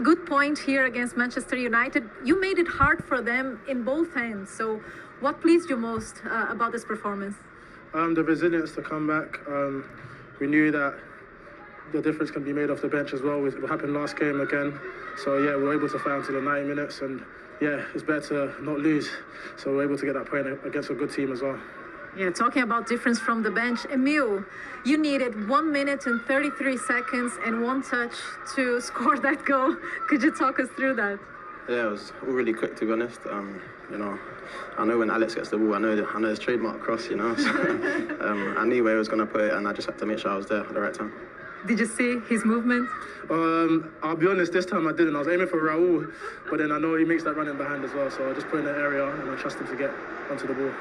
Good point here against Manchester United. You made it hard for them in both ends. So what pleased you most about this performance? The resilience to come back. We knew that the difference can be made off the bench as well. It happened last game again. So yeah, we were able to fight until the 90 minutes, and yeah, it's better to not lose. So we're able to get that point against a good team as well. Yeah, talking about difference from the bench, Emil, you needed 1 minute and 33 seconds and one touch to score that goal. Could you talk us through that? Yeah, it was all really quick, to be honest. You know, I know when Alex gets the ball, I know his trademark cross, you know. So, I knew where he was going to put it, and I just had to make sure I was there at the right time. Did you see his movement? I'll be honest, this time I didn't. I was aiming for Raul, but then I know he makes that run in behind as well, so I just put in the area and I trust him to get onto the ball.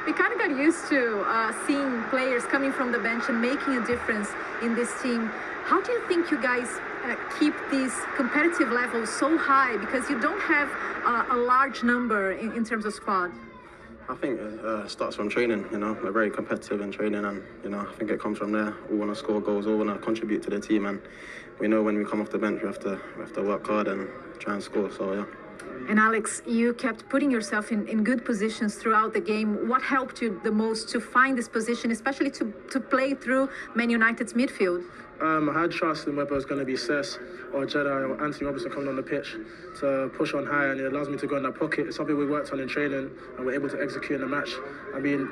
We kind of got used to seeing players coming from the bench and making a difference in this team. How do you think you guys keep these competitive levels so high? Because you don't have a large number in terms of squad. I think it starts from training, you know. We're very competitive in training, and, you know, I think it comes from there. We want to score goals, we want to contribute to the team, and we know when we come off the bench, we have to work hard and try and score, so yeah. And Alex, you kept putting yourself in good positions throughout the game. What helped you the most to find this position, especially to play through Man United's midfield? I had trust in whether it was going to be Cess or Jedi or Anthony Robinson coming on the pitch to push on high, and it allows me to go in that pocket. It's something we worked on in training and we're able to execute in the match. I mean,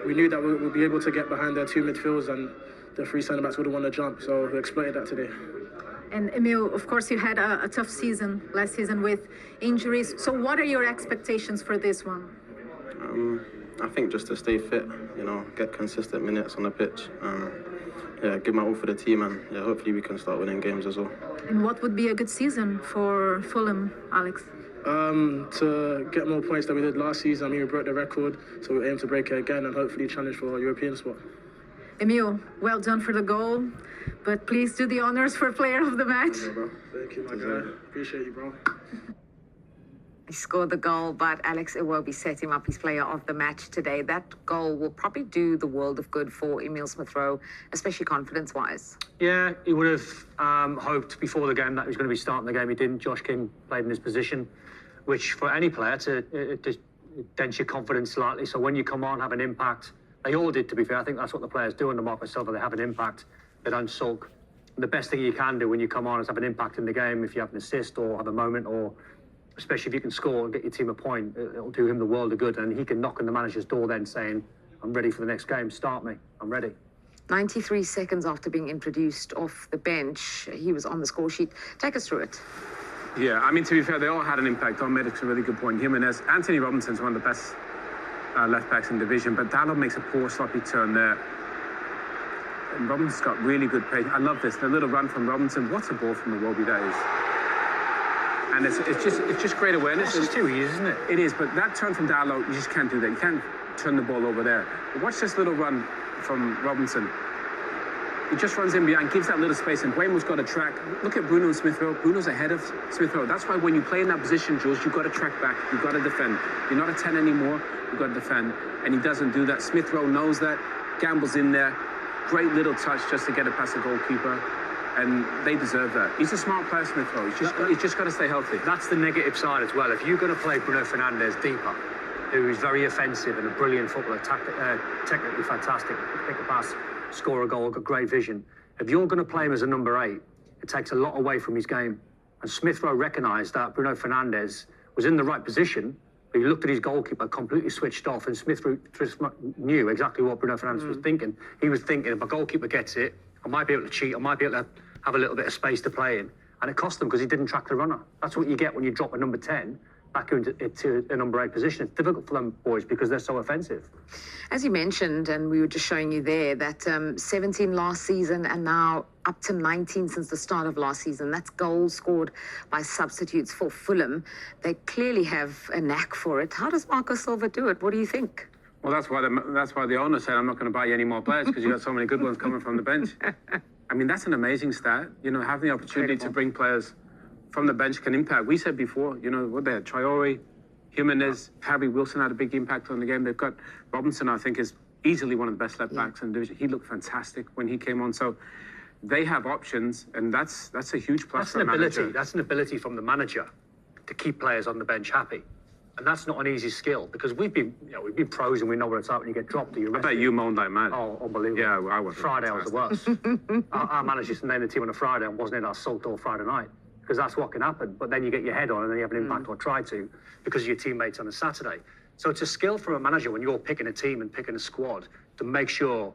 we knew that we'd be able to get behind their two midfields and the three centre-backs wouldn't want to jump, so we exploited that today. And Emil, of course, you had a tough season last season with injuries. So what are your expectations for this one? I think just to stay fit, you know, get consistent minutes on the pitch. Yeah, give my all for the team, and yeah, hopefully we can start winning games as well. And what would be a good season for Fulham, Alex? To get more points than we did last season. I mean, we broke the record, so we aim to break it again and hopefully challenge for a European spot. Emil, well done for the goal, but please do the honors for player of the match. Yeah, bro. Thank you, my guy. Appreciate you, bro. He scored the goal, but Alex Iwobi set him up as player of the match today. That goal will probably do the world of good for Emil Smith-Rowe, especially confidence-wise. Yeah, he would have hoped before the game that he was going to be starting the game. He didn't. Josh King played in his position, which for any player, it dents your confidence slightly. So when you come on, have an impact. They all did, to be fair. I think that's what the players do under Marco Silva. They have an impact. They don't sulk. And the best thing you can do when you come on is have an impact in the game. If you have an assist or have a moment, or especially if you can score and get your team a point, it'll do him the world of good. And he can knock on the manager's door then saying, I'm ready for the next game. Start me. I'm ready. 93 seconds after being introduced off the bench, he was on the score sheet. Take us through it. Yeah, I mean, to be fair, they all had an impact. Don made a really good point. Jimenez, Anthony Robinson's one of the best left backs in division, but Dalot makes a poor sloppy turn there. And Robinson's got really good pace. I love this. The little run from Robinson. What's a ball from Iwobi, that is. And it's just great awareness. It's too easy, isn't it? It is, but that turn from Dalot, you just can't do that. You can't turn the ball over there. But watch this little run from Robinson. He just runs in behind, gives that little space, and Buemo's got a track. Look at Bruno and Smith-Rowe. Bruno's ahead of Smith-Rowe. That's why when you play in that position, Jules, you've got to track back. You've got to defend. You're not a 10 anymore. You've got to defend. And he doesn't do that. Smith-Rowe knows that. Gamble's in there. Great little touch just to get it past the goalkeeper. And they deserve that. He's a smart player, Smith-Rowe. He's just got to stay healthy. That's the negative side as well. If you're going to play Bruno Fernandes deeper, who is very offensive and a brilliant footballer, technically fantastic, pick a pass, score a goal, got great vision. If you're going to play him as a number 8, it takes a lot away from his game. And Smith-Rowe recognised that Bruno Fernandes was in the right position, but he looked at his goalkeeper, completely switched off, and Smith-Rowe knew exactly what Bruno Fernandes was thinking. He was thinking, if my goalkeeper gets it, I might be able to cheat, I might be able to have a little bit of space to play in. And it cost them because he didn't track the runner. That's what you get when you drop a number 10 back into a number 8 position. It's difficult for them boys because they're so offensive. As you mentioned, and we were just showing you there, that 17 last season and now up to 19 since the start of last season. That's goals scored by substitutes for Fulham. They clearly have a knack for it. How does Marco Silva do it? What do you think? Well, that's why the owner said, I'm not going to buy you any more players because you've got so many good ones coming from the bench. I mean, that's an amazing stat. You know, having the opportunity to bring players from the bench can impact. We said before, you know, what they had, Traore, Jimenez, Harry Wilson had a big impact on the game. They've got Robinson, I think, is easily one of the best left backs in the division. He looked fantastic when he came on. So they have options, and that's a huge plus That's for an a ability. manager. That's an ability from the manager to keep players on the bench happy, and that's not an easy skill because we've been pros and we know what it's like when you get dropped. I bet you moaned like mad. Oh, unbelievable! Yeah, I was. Friday I was the worst. Our manager used to name the team on a Friday and wasn't in. I sulked all Friday night because that's what can happen. But then you get your head on and then you have an impact or try to because of your teammates on a Saturday. So it's a skill from a manager when you're picking a team and picking a squad to make sure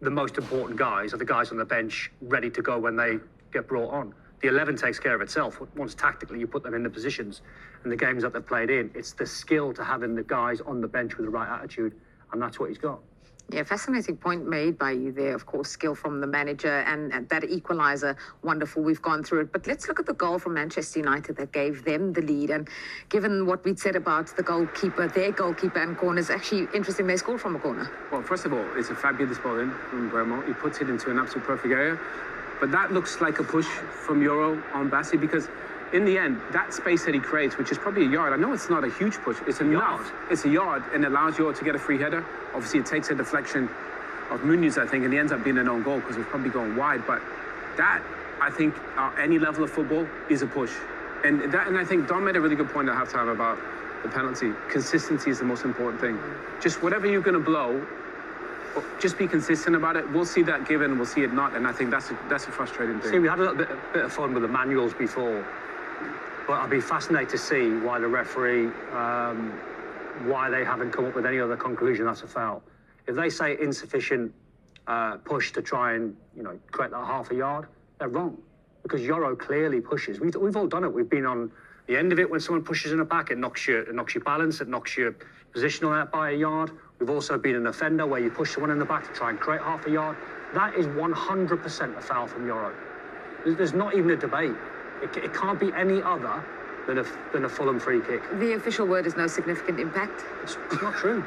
the most important guys are the guys on the bench ready to go when they get brought on. The 11 takes care of itself. Once tactically you put them in the positions and the games that they've played in, it's the skill to having the guys on the bench with the right attitude, and that's what he's got. Yeah, fascinating point made by you there. Of course, skill from the manager and that equaliser, wonderful. We've gone through it. But let's look at the goal from Manchester United that gave them the lead. And given what we'd said about the goalkeeper, their goalkeeper and corners, actually interesting they scored from a corner. Well, first of all, it's a fabulous ball in from Bremo. He puts it into an absolute perfect area. But that looks like a push from Euro on Bassi because in the end, that space that he creates, which is probably a yard, I know it's not a huge push, it's enough. It's a yard and it allows Euro to get a free header. Obviously, it takes a deflection of Muniz, I think, and he ends up being an own goal because it's probably going wide. But that, I think, any level of football is a push. And I think Don made a really good point at halftime about the penalty. Consistency is the most important thing. Just whatever you're going to blow, just be consistent about it. We'll see that given, we'll see it not, and I think that's a frustrating thing. See, we had a little bit of fun with the manuals before, but I'd be fascinated to see why the referee, why they haven't come up with any other conclusion that's a foul. If they say insufficient push to try and create that half a yard, they're wrong because Euro clearly pushes. We've all done it. We've been on the end of it when someone pushes in the back. It knocks your balance. It knocks your positional out by a yard. We've also been an offender where you push someone in the back to try and create half a yard. That is 100% a foul from Euro. There's not even a debate. It can't be any other than a Fulham free kick. The official word is no significant impact. It's not true.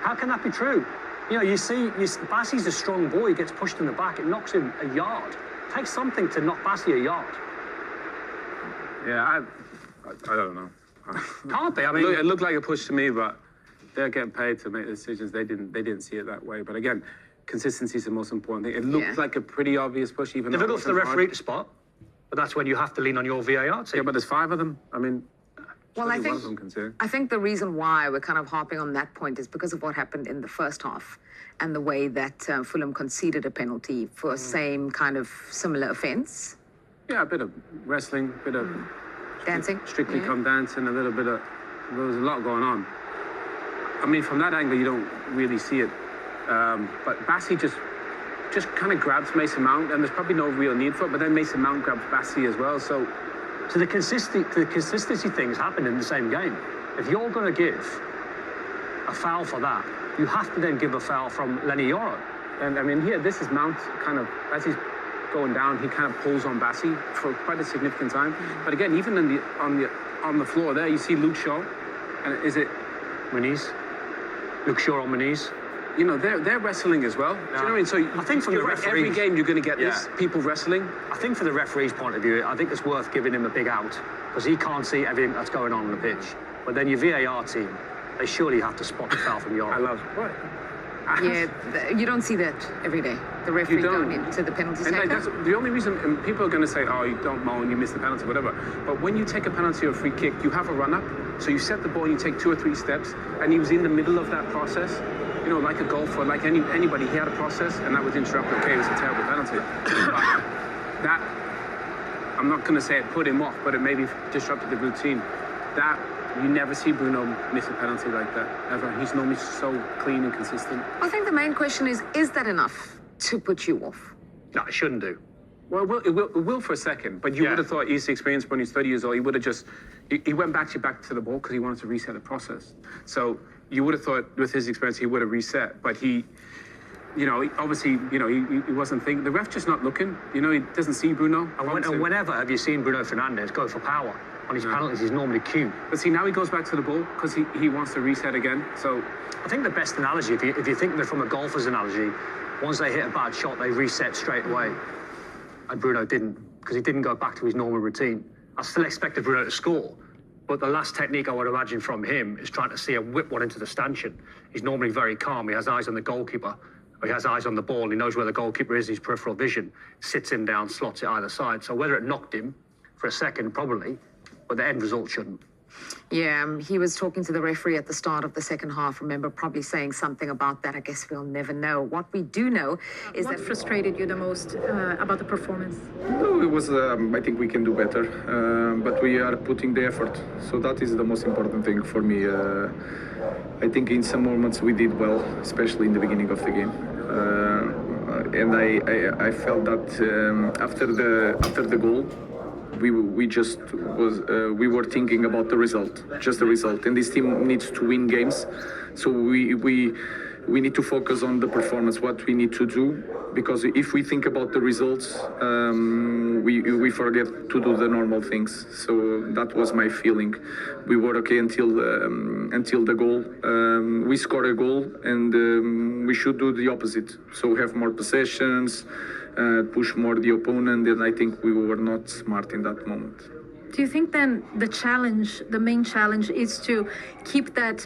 How can that be true? You see, Bassi's a strong boy. He gets pushed in the back. It knocks him a yard. It takes something to knock Bassi a yard. Yeah, I don't know. Can't be. I mean, it looked like a push to me, but they're getting paid to make decisions. They didn't see it that way. But again, consistency is the most important thing. It looked like a pretty obvious push, even though difficult for the referee to spot. But that's when you have to lean on your VAR team. Yeah, but there's 5 of them. I mean, well, one of them can see. I think the reason why we're kind of harping on that point is because of what happened in the first half and the way that Fulham conceded a penalty for a same kind of similar offence. Yeah, a bit of wrestling, a bit of dancing, strictly come dancing, a little bit of, there was a lot going on. I mean, from that angle, you don't really see it. But Bassi just kind of grabs Mason Mount, and there's probably no real need for it, but then Mason Mount grabs Bassi as well, so the consistency things happen in the same game. If you're going to give a foul for that, you have to then give a foul from Lenny Yoro. And I mean, here, this is Mount kind of, as he's going down, he kind of pulls on Bassi for quite a significant time. But again, even on the floor there, you see Luke Shaw, and is it Muniz? Luke Shaw on Muniz. They're wrestling as well. Do you know what I mean? So I think from the referee, every game you're going to get this, people wrestling. I think from the referee's point of view, I think it's worth giving him a big out because he can't see everything that's going on the pitch. But then your VAR team, they surely have to spot the foul from Euro. I love it. Yeah, you don't see that every day. The referee going into the penalty taker. That's the only reason, and people are going to say, oh, you don't moan, you miss the penalty, whatever. But when you take a penalty or a free kick, you have a run-up. So you set the ball, you take 2 or 3 steps, and he was in the middle of that process. Like a golfer, like anybody, he had a process, and that was interrupted. Okay, it was a terrible penalty. But that, I'm not going to say it put him off, but it maybe disrupted the routine. That, you never see Bruno miss a penalty like that, ever. He's normally so clean and consistent. I think the main question is that enough to put you off? No, it shouldn't do. Well, it will for a second, but you would have thought he's experienced when he's 30 years old. He would have just, he went back to the ball because he wanted to reset the process. So you would have thought with his experience he would have reset, but he obviously, he wasn't thinking. The ref just not looking. He doesn't see Bruno. And whenever have you seen Bruno Fernandes go for power? On his penalties, he's normally cute. But see, now he goes back to the ball because he wants to reset again. So I think the best analogy, if you think of it from a golfer's analogy, once they hit a bad shot, they reset straight away. And Bruno didn't, because he didn't go back to his normal routine. I still expected Bruno to score, but the last technique I would imagine from him is trying to see a whip one into the stanchion. He's normally very calm. He has eyes on the goalkeeper. He has eyes on the ball. He knows where the goalkeeper is. His peripheral vision sits him down, slots it either side. So whether it knocked him for a second, probably, but the end result shouldn't. Yeah, he was talking to the referee at the start of the second half. Remember, probably saying something about that. I guess we'll never know. What we do know is What that frustrated you the most about the performance? No, it was. I think we can do better, but we are putting the effort. So that is the most important thing for me. I think in some moments we did well, especially in the beginning of the game, and I felt that after the goal. We were thinking about the result, just the result. And this team needs to win games, so we need to focus on the performance, what we need to do. Because if we think about the results, we forget to do the normal things. So that was my feeling. We were okay until the goal. We scored a goal, and we should do the opposite. So have more possessions. Push more the opponent, and I think we were not smart in that moment. Do you think then the main challenge is to keep that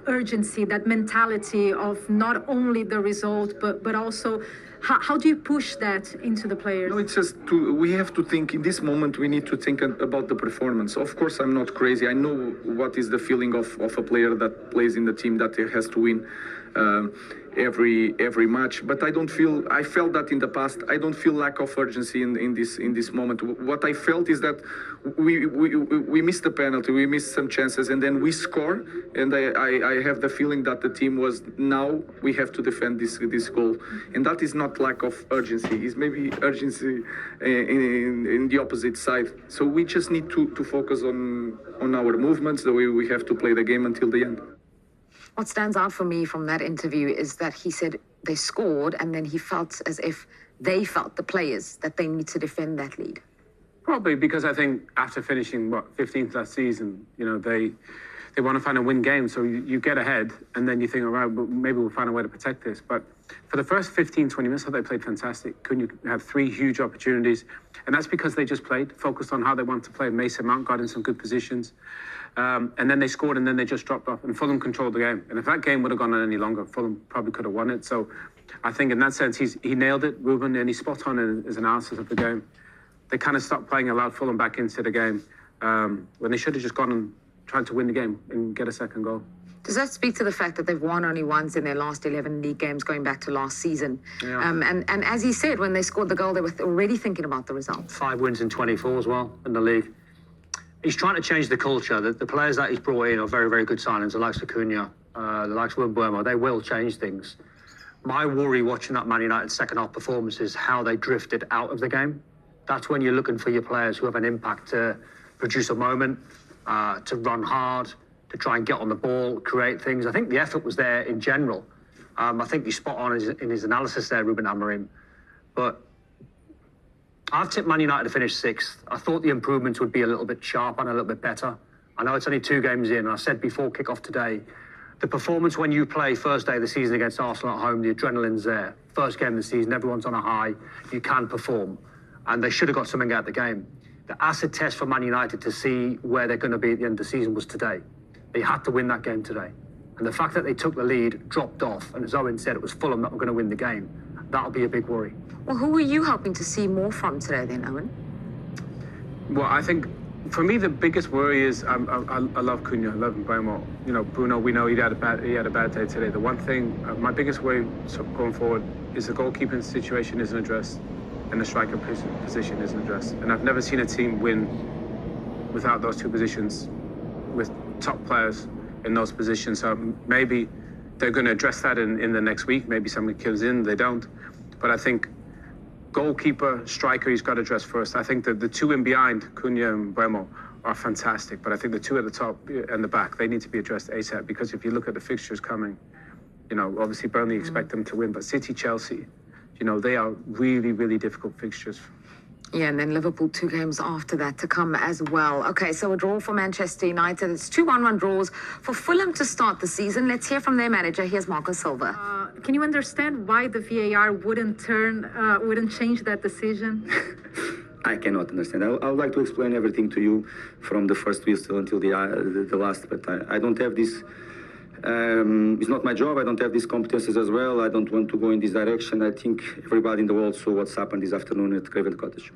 urgency, that mentality of not only the result, but also how do you push that into the players? No, it's just we have to think in this moment. We need to think about the performance. Of course, I'm not crazy. I know what is the feeling of a player that plays in the team that has to win every match, but I felt that in the past. I don't feel lack of urgency in this moment. What I felt is that we missed the penalty, we missed some chances, and then we score, and I have the feeling that the team was, now we have to defend this goal, and that is not lack of urgency, it's maybe urgency in the opposite side. So we just need to focus on our movements, the way we have to play the game until the end. what stands out for me from that interview is that he said they scored and then he felt as if they felt, the players, that they need to defend that lead. Probably because I think after finishing, 15th last season, they want to find a win game. So you get ahead and then you think, all right, well, maybe we'll find a way to protect this. But for the first 15, 20 minutes, I thought they played fantastic. Couldn't you have 3 huge opportunities? And that's because they just focused on how they want to play. Mason Mount got in some good positions. And then they scored and then they just dropped off. And Fulham controlled the game. And if that game would have gone on any longer, Fulham probably could have won it. So I think in that sense, he nailed it, Ruben, and he's spot on in his analysis of the game. They kind of stopped playing, allowed Fulham back into the game when they should have just gone and tried to win the game and get a second goal. Does that speak to the fact that they've won only once in their last 11 league games going back to last season? Yeah. And as he said, when they scored the goal, they were already thinking about the result. 5 wins in 24 as well in the league. He's trying to change the culture. The players that he's brought in are very, very good signings. The likes of Cunha, the likes of Mbeumo, they will change things. My worry watching that Man United second half performance is how they drifted out of the game. That's when you're looking for your players who have an impact to produce a moment, to run hard, to try and get on the ball, create things. I think the effort was there in general. I think he's spot on in his analysis there, Ruben Amorim. But I've tipped Man United to finish 6th. I thought the improvements would be a little bit sharper and a little bit better. I know it's only 2 games in, and I said before kick-off today, the performance when you play first day of the season against Arsenal at home, the adrenaline's there. First game of the season, everyone's on a high. You can perform. And they should have got something out of the game. The acid test for Man United to see where they're going to be at the end of the season was today. They had to win that game today. And the fact that they took the lead, dropped off, and as Owen said, it was Fulham that were going to win the game, that'll be a big worry. Well, who were you hoping to see more from today then, Owen? Well, I think for me the biggest worry is I love Cunha, I love Mbeumo. Bruno, we know he had a bad day today. The one thing, my biggest worry going forward is the goalkeeping situation isn't addressed and the striker position isn't addressed. And I've never seen a team win without those 2 positions, with top players in those positions. So maybe they're going to address that in the next week. Maybe somebody comes in, they don't. But I think goalkeeper, striker, he's got to address first. I think that the 2 in behind, Cunha and Mbeumo, are fantastic. But I think the 2 at the top and the back, they need to be addressed ASAP. Because if you look at the fixtures coming, obviously Burnley expect them to win. But City, Chelsea, they are really, really difficult fixtures. Yeah, and then Liverpool 2 games after that to come as well. Okay, so a draw for Manchester United. It's 2 1-1 draws for Fulham to start the season. Let's hear from their manager. Here's Marco Silva. Can you understand why the VAR wouldn't change that decision? I cannot understand. I would like to explain everything to you from the first whistle until the last, but I don't have this It's not my job. I don't have these competences as well. I don't want to go in this direction. I think everybody in the world saw what's happened this afternoon at Craven Cottage.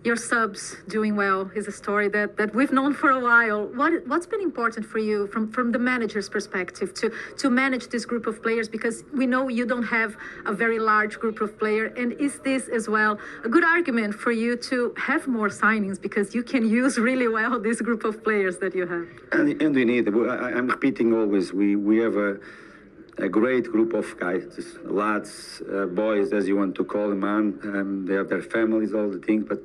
Your subs doing well is a story that we've known for a while. What's been important for you from the manager's perspective to manage this group of players? Because we know you don't have a very large group of players. And is this as well a good argument for you to have more signings because you can use really well this group of players that you have? And we need, I'm repeating always, we have a great group of guys, lads, boys, as you want to call them, man. They have their families, all the things, but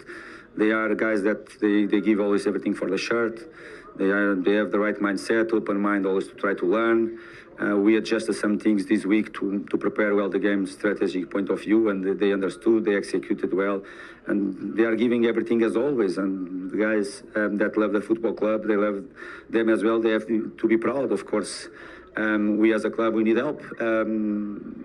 they are guys that they give always everything for the shirt. They have the right mindset, open mind, always to try to learn. We adjusted some things this week to prepare well the game strategic point of view, and they understood, they executed well, and they are giving everything as always. And the guys that love the football club, they love them as well. They have to be proud, of course. We as a club, we need help.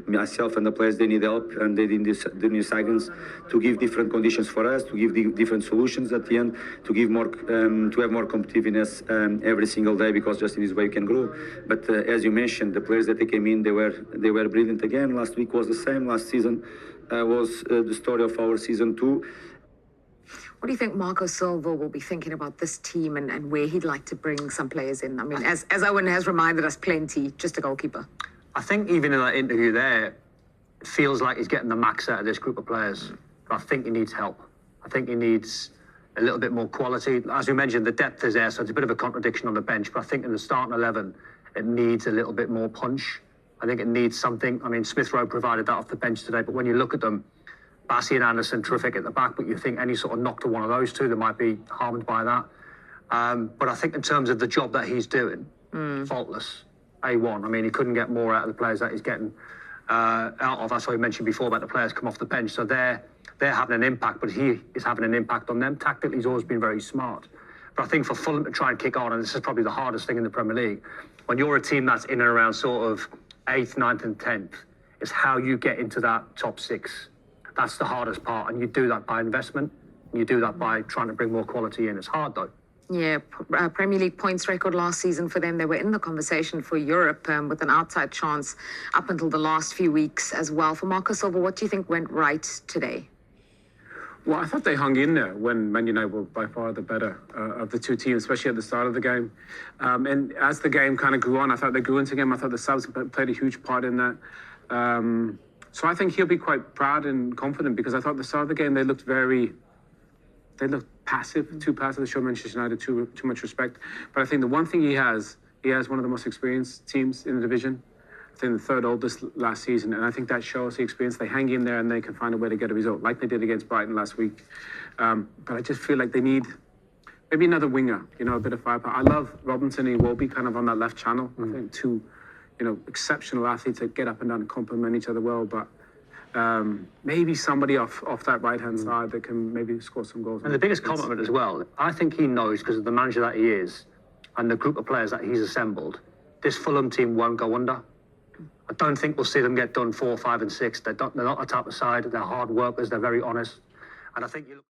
Myself and the players, they need help, and they need the new signings to give different conditions for us, to give different solutions at the end, to give more, to have more competitiveness every single day, because just in this way you can grow. But as you mentioned, the players that they came in, they were brilliant again. Last week was the same. Last season was the story of our season 2. What do you think Marco Silva will be thinking about this team and where he'd like to bring some players in? I mean, as Owen has reminded us plenty, just a goalkeeper. I think even in that interview there, it feels like he's getting the max out of this group of players. But I think he needs help. I think he needs a little bit more quality. As we mentioned, the depth is there, so it's a bit of a contradiction on the bench. But I think in the starting 11, it needs a little bit more punch. I think it needs something. I mean, Smith Rowe provided that off the bench today, but when you look at them, Bassey and Anderson, terrific at the back, but you think any sort of knock to one of those two, they might be harmed by that. But I think in terms of the job that he's doing, faultless, A1. I mean, he couldn't get more out of the players that he's getting out of. That's what he mentioned before about the players come off the bench. So they're having an impact, but he is having an impact on them. Tactically, he's always been very smart. But I think for Fulham to try and kick on, and this is probably the hardest thing in the Premier League, when you're a team that's in and around sort of 8th, 9th and 10th, is how you get into that top 6. That's the hardest part, and you do that by investment. You do that by trying to bring more quality in. It's hard, though. Yeah, Premier League points record last season for them. They were in the conversation for Europe with an outside chance up until the last few weeks as well. For Marco Silva, what do you think went right today? Well, I thought they hung in there when Man Utd were by far the better of the two teams, especially at the start of the game. And as the game kind of grew on, I thought they grew into the game. I thought the subs played a huge part in that. So I think he'll be quite proud and confident, because I thought at the start of the game they looked passive, too passive. They showed Manchester United too much respect. But I think the one thing he has one of the most experienced teams in the division. I think the third oldest last season, and I think that shows the experience. They hang in there and they can find a way to get a result, like they did against Brighton last week. But I just feel like they need maybe another winger, a bit of firepower. I love Robinson and Iwobi kind of on that left channel. I think two exceptional athletes that get up and down and complement each other well, but maybe somebody off that right-hand side that can maybe score some goals. And the biggest compliment as well, I think he knows, because of the manager that he is and the group of players that he's assembled, this Fulham team won't go under. I don't think we'll see them get done 4, 5 and 6. They're not the type of side. They're hard workers. They're very honest. And I think you look